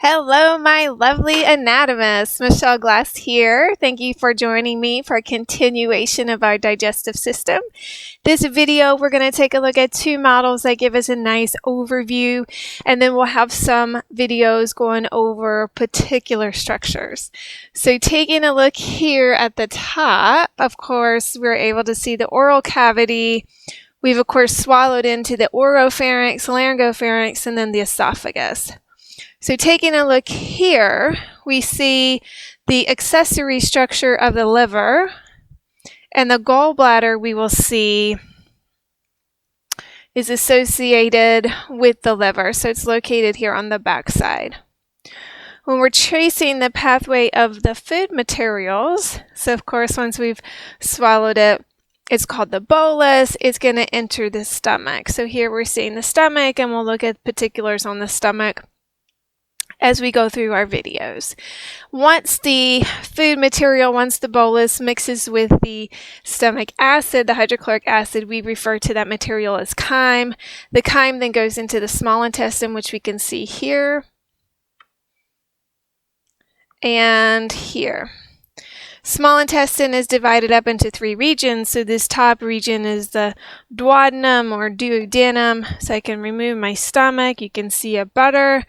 Hello, my lovely anatomists. Michelle Glass here. Thank you for joining me for a continuation of our digestive system. This video, we're going to take a look at two models that give us a nice overview, and then we'll have some videos going over particular structures. So taking a look here at the top, of course, we're able to see the oral cavity. We've, of course, swallowed into the oropharynx, laryngopharynx, and then the esophagus. So taking a look here, we see the accessory structure of the liver, and the gallbladder we will see is associated with the liver, so it's located here on the back side. When we're tracing the pathway of the food materials, so of course once we've swallowed it, it's called the bolus, it's going to enter the stomach. So here we're seeing the stomach, and we'll look at particulars on the stomach as we go through our videos. Once the food material, once the bolus mixes with the stomach acid, the hydrochloric acid, we refer to that material as chyme. The chyme then goes into the small intestine, which we can see here and here. Small intestine is divided up into three regions. So this top region is the duodenum or duodenum. So I can remove my stomach. You can see a butter.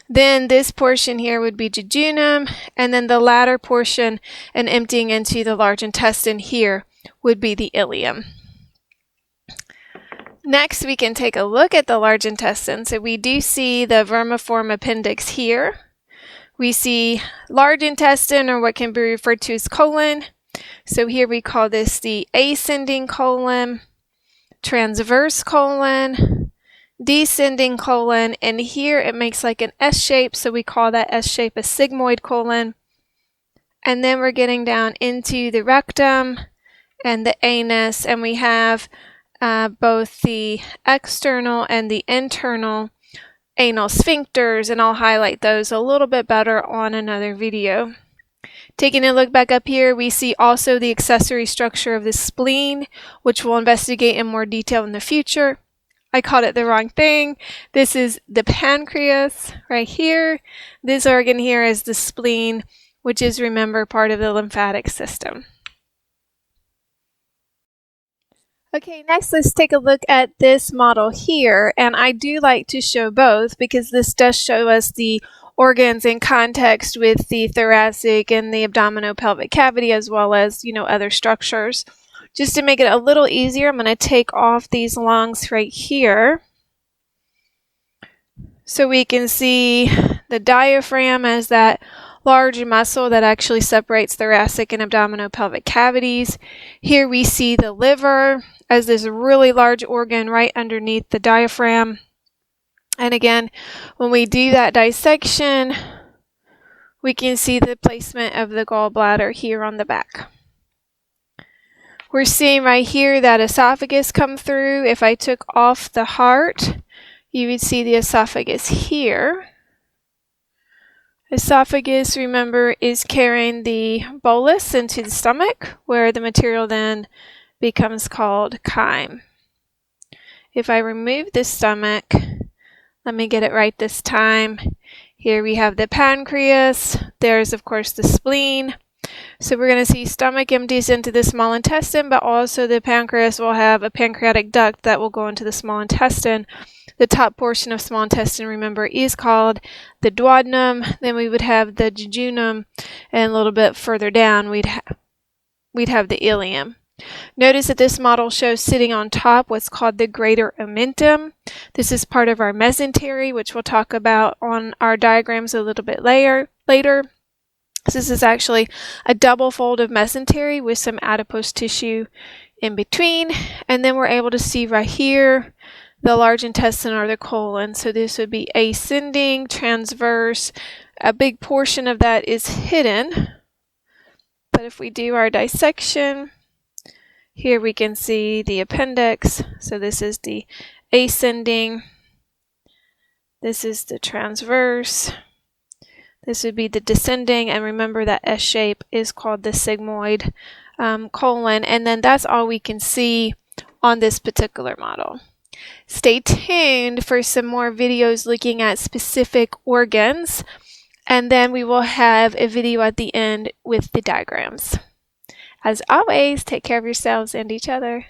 Then this portion here would be jejunum, and then the latter portion and emptying into the large intestine here would be the ileum. Next, we can take a look at the large intestine. So we do see the vermiform appendix here. We see large intestine, or what can be referred to as colon. So here we call this the ascending colon, transverse colon, descending colon, and here it makes like an S shape, so we call that S shape a sigmoid colon. And then we're getting down into the rectum and the anus, and we have both the external and the internal anal sphincters, and I'll highlight those a little bit better on another video. Taking a look back up here, we see also the accessory structure of the spleen, which we'll investigate in more detail in the future. I called it the wrong thing. This is the pancreas right here. This organ here is the spleen, which is, remember, part of the lymphatic system. Okay, next let's take a look at this model here, and I do like to show both because this does show us the organs in context with the thoracic and the abdominopelvic cavity, as well as, other structures. Just to make it a little easier, I'm going to take off these lungs right here so we can see the diaphragm as that large muscle that actually separates thoracic and abdominopelvic cavities. Here we see the liver as this really large organ right underneath the diaphragm. And again, when we do that dissection, we can see the placement of the gallbladder here on the back. We're seeing right here that esophagus come through. If I took off the heart, you would see the esophagus here. Esophagus, remember, is carrying the bolus into the stomach, where the material then becomes called chyme. If I remove the stomach, let me get it right this time. Here we have the pancreas. There's, of course, the spleen. So we're going to see stomach empties into the small intestine, but also the pancreas will have a pancreatic duct that will go into the small intestine. The top portion of small intestine, remember, is called the duodenum. Then we would have the jejunum, and a little bit further down we'd have the ileum. Notice that this model shows sitting on top what's called the greater omentum. This is part of our mesentery, which we'll talk about on our diagrams a little bit later. This is actually a double fold of mesentery with some adipose tissue in between. And then we're able to see right here the large intestine or the colon. So this would be ascending, transverse. A big portion of that is hidden. But if we do our dissection, here we can see the appendix. So this is the ascending. This is the transverse. This would be the descending, and remember that S shape is called the sigmoid colon, and then that's all we can see on this particular model. Stay tuned for some more videos looking at specific organs And then we will have a video at the end with the diagrams. As always, take care of yourselves and each other.